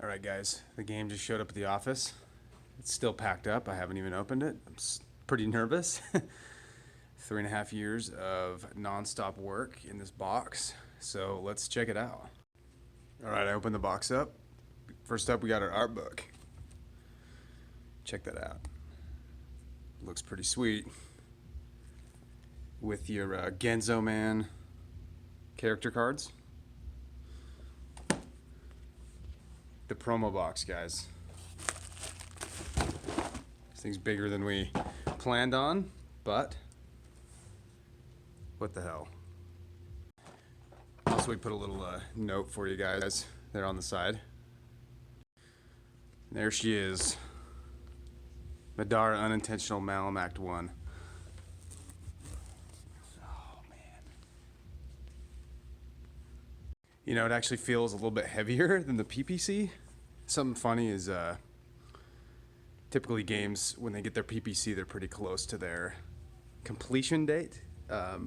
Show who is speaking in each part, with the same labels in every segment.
Speaker 1: Alright guys, the game just showed up at the office. It's still packed up. I haven't even opened it. I'm pretty nervous. 3.5 years of non-stop work in this box. So let's check it out. Alright, I opened the box up. First up, we got our art book. Check that out. Looks pretty sweet. With your Genzo Man character cards. The promo box, guys. This thing's bigger than we planned on, but what the hell. Also, we put a little note for you guys there on the side. There she is. Middara, Unintentional Malum, Act 1. Oh, man. You know, it actually feels a little bit heavier than the PPC. Something funny is typically games, when they get their PPC, they're pretty close to their completion date. That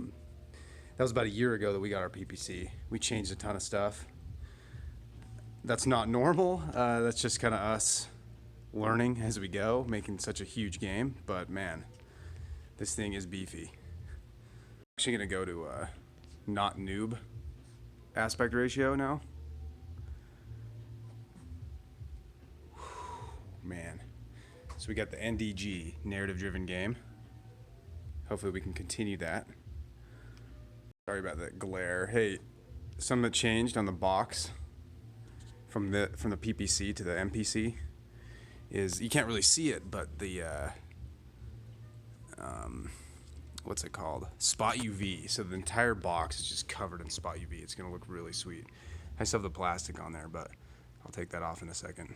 Speaker 1: was about a year ago that we got our PPC. We changed a ton of stuff. That's not normal. That's just kind of us learning as we go, making such a huge game. But man, this thing is beefy. I'm actually gonna go to not noob aspect ratio now. Man. So we got the NDG, narrative driven game. Hopefully we can continue that. Sorry about that glare. Hey, something that changed on the box from the PPC to the MPC is, you can't really see it, but the what's it called? Spot UV. So the entire box is just covered in spot UV. It's gonna look really sweet. I still have the plastic on there, but I'll take that off in a second.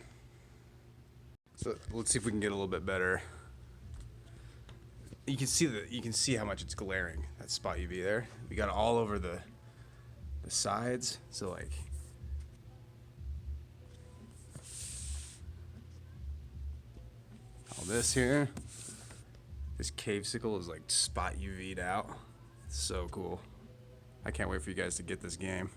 Speaker 1: So let's see if we can get a little bit better. You can see how much it's glaring, that spot UV there. We got it all over the sides. So like all this here. This cave sickle is like spot UV'd out. It's so cool. I can't wait for you guys to get this game.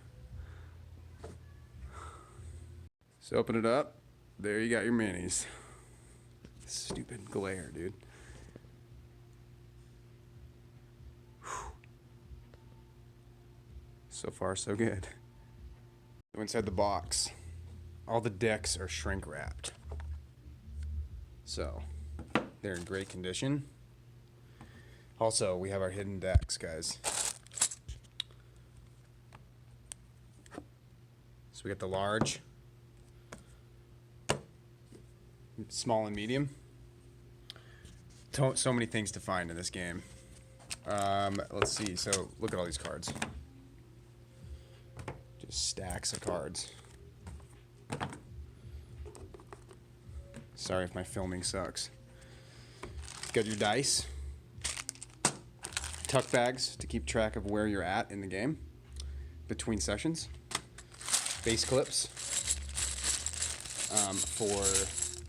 Speaker 1: So open it up. There you got your minis. Stupid glare, dude. Whew. So far, so good. Inside the box, all the decks are shrink wrapped. So, they're in great condition. Also, we have our hidden decks, guys. So we got the large, small, and medium. So many things to find in this game. Let's see. So look at all these cards. Just stacks of cards. Sorry if my filming sucks. Got your dice. Tuck bags to keep track of where you're at in the game between sessions. Base clips for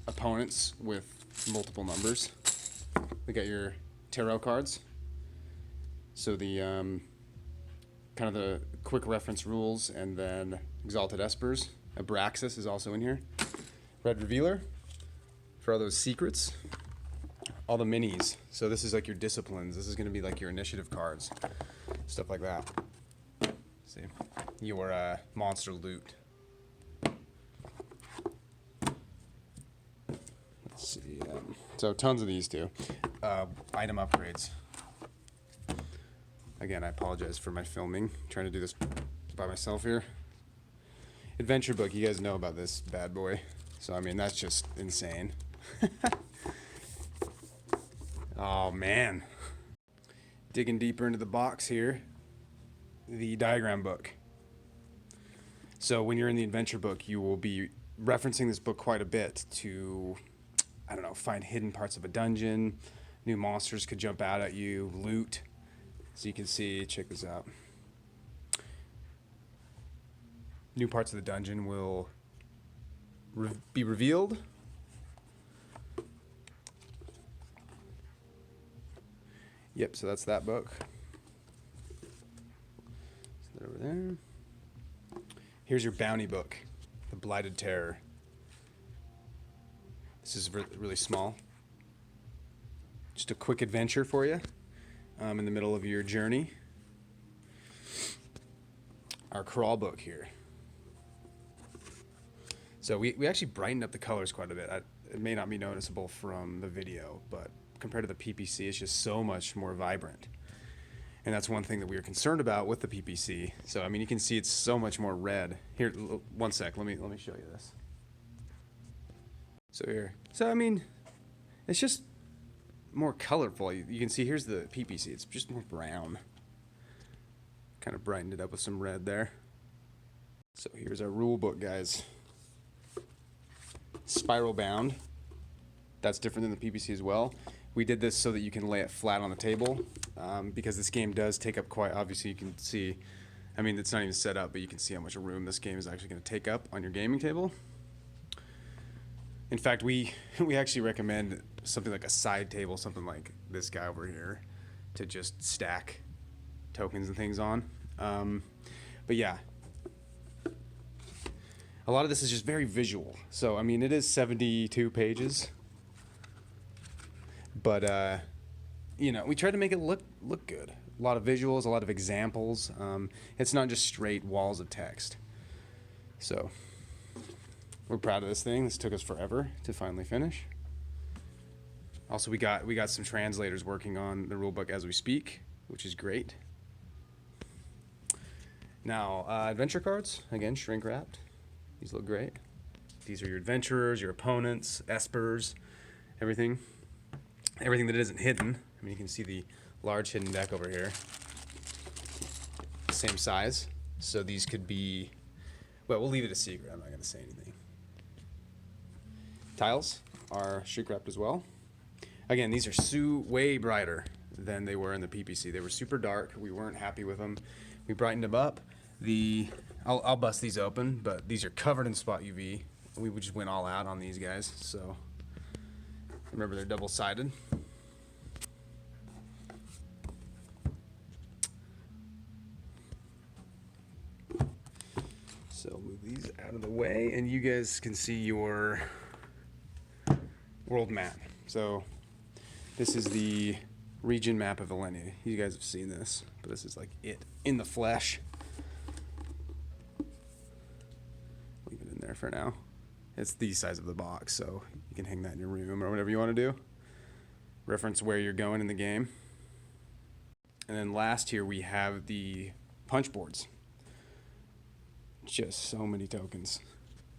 Speaker 1: opponents with multiple numbers. We got your tarot cards. So the kind of the quick reference rules, and then Exalted Espers. Abraxas is also in here. Red Revealer for all those secrets. All the minis. So this is like your disciplines. This is going to be like your initiative cards. Stuff like that. See? Your monster loot. Let's see. So tons of these too. Item upgrades. Again, I apologize for my filming. I'm trying to do this by myself here. Adventure book. You guys know about this bad boy. So I mean, that's just insane. Oh man. Digging deeper into the box here. The diagram book. So when you're in the adventure book, you will be referencing this book quite a bit to, I don't know, find hidden parts of a dungeon. New monsters could jump out at you. Loot. So you can see, check this out. New parts of the dungeon will be revealed. Yep, so that's that book. So over there. Here's your bounty book, The Blighted Terror. This is really small. Just a quick adventure for you in the middle of your journey. Our crawl book here. So we actually brightened up the colors quite a bit. It may not be noticeable from the video, but compared to the PPC, it's just so much more vibrant. And that's one thing that we were concerned about with the PPC. So I mean, you can see it's so much more red. Here, one sec. Let me show you this. So here. So I mean, it's just more colorful. You can see here's the PPC. It's just more brown. Kind of brightened it up with some red there. So here's our rule book, guys. Spiral bound. That's different than the PPC as well. We did this so that you can lay it flat on the table, because this game does take up quite, obviously you can see, I mean, it's not even set up, but you can see how much room this game is actually going to take up on your gaming table. In fact, we actually recommend something like a side table, something like this guy over here, to just stack tokens and things on. But yeah, a lot of this is just very visual. So, I mean, it is 72 pages. But, you know, we tried to make it look good. A lot of visuals, a lot of examples. It's not just straight walls of text. So, we're proud of this thing. This took us forever to finally finish. Also, we got some translators working on the rulebook as we speak, which is great. Now, adventure cards, again, shrink wrapped. These look great. These are your adventurers, your opponents, espers, everything. Everything that isn't hidden. I mean, you can see the large hidden deck over here. Same size. So these could be, well, we'll leave it a secret. I'm not going to say anything. Tiles are shrink wrapped as well. Again, these are way brighter than they were in the PPC. They were super dark. We weren't happy with them. We brightened them up. I'll bust these open, but these are covered in spot UV. We just went all out on these guys. So remember, they're double-sided. So move these out of the way, and you guys can see your world map. So this is the region map of Helme. You guys have seen this, but this is like it in the flesh. Leave it in there for now. It's the size of the box, so you can hang that in your room or whatever you want to do. Reference where you're going in the game. And then last here we have the punch boards. Just so many tokens.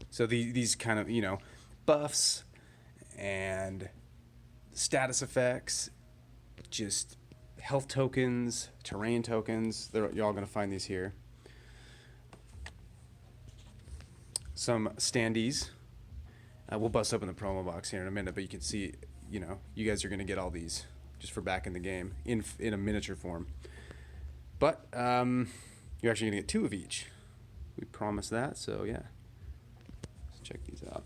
Speaker 1: So these kind of, you know, buffs and status effects, just health tokens, terrain tokens. You're all going to find these here. Some standees. We'll bust open the promo box here in a minute, but you can see, you know, you guys are going to get all these just for back in the game in a miniature form. But you're actually going to get 2 of each. We promised that, so yeah. Let's check these out.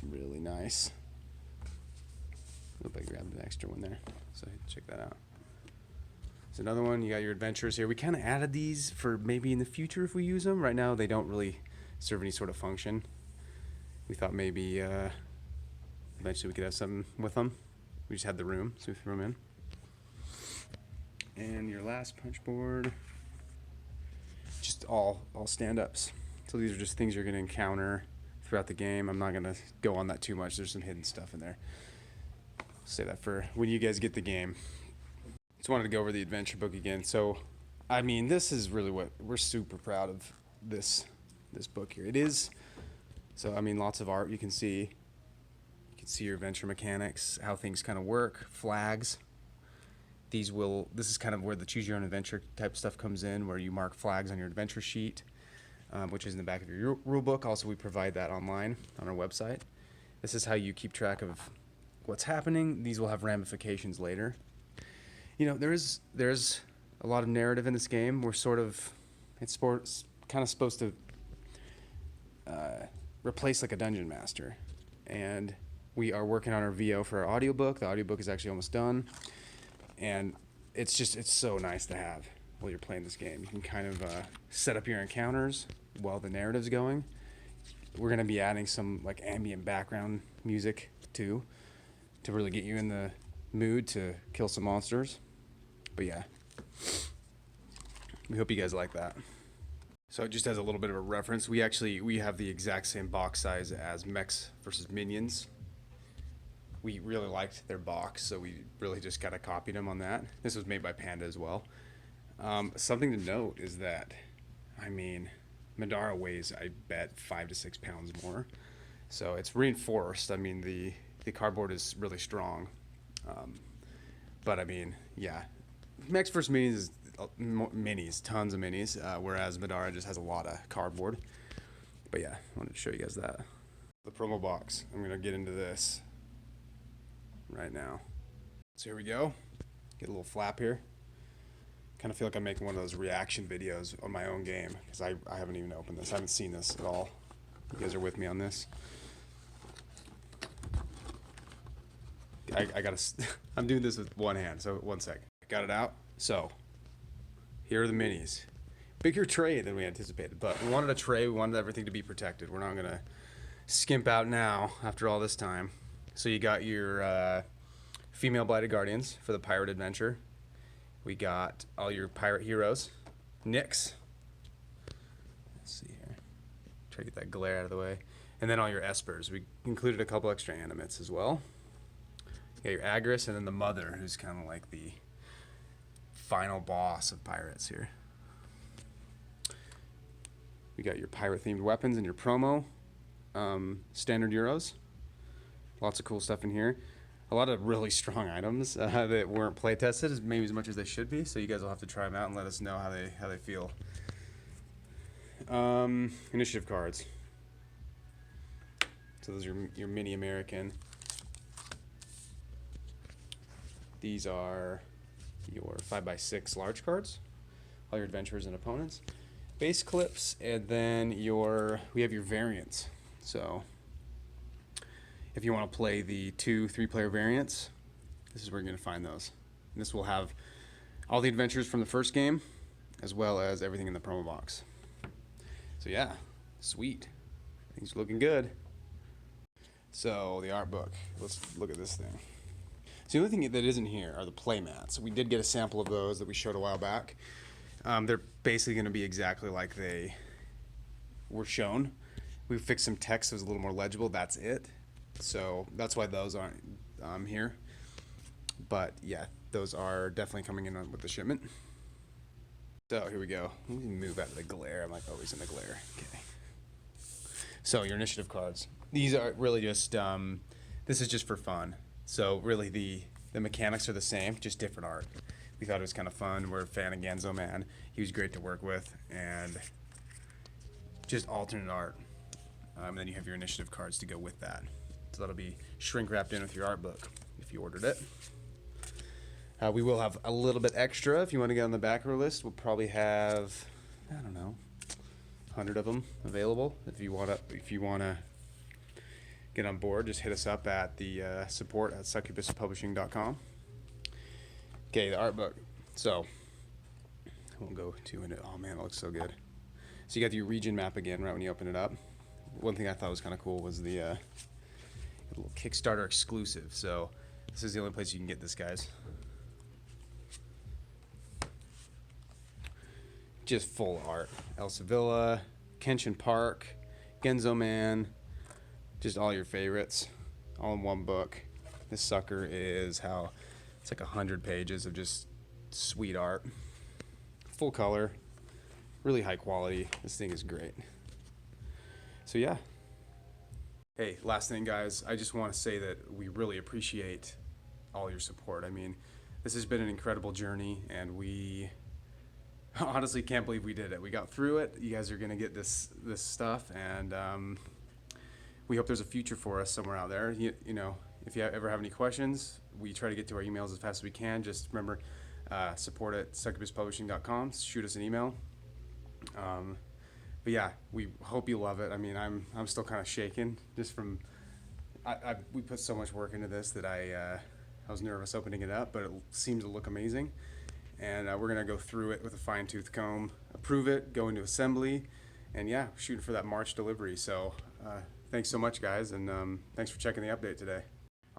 Speaker 1: Really nice. I hope I grabbed an extra one there, so check that out. There's another one. You got your adventures here. We kind of added these for maybe in the future if we use them. Right now, they don't really serve any sort of function. We thought maybe eventually we could have something with them. We just had the room, so we threw them in. And your last punch board, just all stand-ups. So these are just things you're going to encounter throughout the game. I'm not going to go on that too much. There's some hidden stuff in there. Say that for when you guys get the game. Just wanted to go over the adventure book again. So, I mean, this is really what we're super proud of. This book here. It is. So, I mean, lots of art you can see. You can see your adventure mechanics, how things kind of work, flags. This is kind of where the choose your own adventure type stuff comes in, where you mark flags on your adventure sheet, which is in the back of your rule book. Also, we provide that online on our website. This is how you keep track of what's happening. These will have ramifications later. You know, there's a lot of narrative in this game. It's kind of supposed to replace like a dungeon master, and we are working on our VO for our audiobook. The audiobook is actually almost done, and it's so nice to have while you're playing this game. You can kind of set up your encounters while the narrative's going. We're going to be adding some like ambient background music too, to really get you in the mood to kill some monsters. But yeah, we hope you guys like that. So just as a little bit of a reference, we have the exact same box size as Mechs versus Minions. We really liked their box, so we really just kind of copied them on that. This was made by Panda as well. Something to note is that, I mean, Middara weighs, I bet, 5 to 6 pounds more. So it's reinforced. I mean, the cardboard is really strong. But I mean, yeah, Mechs vs. Minis is minis, tons of minis, whereas Middara just has a lot of cardboard. But yeah, I wanted to show you guys that. The promo box. I'm gonna get into this right now. So here we go. Get a little flap here. Kind of feel like I'm making one of those reaction videos on my own game, because I haven't even opened this. I haven't seen this at all. You guys are with me on this. I gotta, I'm doing this with one hand, so one sec. Got it out. So, here are the minis. Bigger tray than we anticipated, but we wanted a tray, we wanted everything to be protected. We're not gonna skimp out now after all this time. So you got your female Blighted Guardians for the pirate adventure. We got all your pirate heroes. Nyx. Let's see here. Try to get that glare out of the way. And then all your espers. We included a couple extra animates as well. You got your Agris, and then the mother, who's kind of like the final boss of pirates here. We got your pirate-themed weapons in your promo. Standard Euros. Lots of cool stuff in here. A lot of really strong items that weren't play tested, maybe as much as they should be. So you guys will have to try them out and let us know how they feel. Initiative cards. So those are your mini American. These are your 5x6 large cards. All your adventurers and opponents. Base clips, and then we have your variants. So if you want to play the 2-3 player variants, this is where you're going to find those. And this will have all the adventures from the first game, as well as everything in the promo box. So yeah, sweet. Things are looking good. So the art book, let's look at this thing. So the only thing that isn't here are the play mats. We did get a sample of those that we showed a while back. They're basically going to be exactly like they were shown. We fixed some text so it's a little more legible. That's it. So that's why those aren't here. But yeah, those are definitely coming in with the shipment. So here we go. Let me move out of the glare. I'm like always in the glare. Okay. So your initiative cards. These are really just, this is just for fun. So really the mechanics are the same, just different art. We thought it was kind of fun. We're a fan of Genzo Man. He was great to work with, and just alternate art. And then you have your initiative cards to go with that. So that'll be shrink wrapped in with your art book if you ordered it. We will have a little bit extra if you want to get on the backer list. We'll probably have, I don't know, 100 of them available. If you want to get on board, just hit us up at the support at succubuspublishing.com. Okay, the art book. So I won't go too into it. Oh man, it looks so good. So you got your region map again right when you open it up. One thing I thought was kind of cool was the little Kickstarter exclusive. So this is the only place you can get this, guys. Just full art. El Sevilla, Kenshin Park, Genzo Man, just all your favorites, all in one book. This sucker is it's like 100 pages of just sweet art, full color, really high quality. This thing is great. So yeah. Hey, last thing, guys, I just want to say that we really appreciate all your support. I mean, this has been an incredible journey, and we honestly can't believe we did it. We got through it. You guys are gonna get this stuff, and we hope there's a future for us somewhere out there. You know, if you ever have any questions, we try to get to our emails as fast as we can. Just remember, support at succubuspublishing.com. Shoot us an email. But yeah, we hope you love it. I mean, I'm still kind of shaken just from we put so much work into this that I was nervous opening it up, but it seems to look amazing. And we're gonna go through it with a fine-tooth comb, approve it, go into assembly, and yeah, shooting for that March delivery. So thanks so much, guys, and thanks for checking the update today.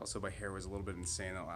Speaker 1: Also, my hair was a little bit insane that last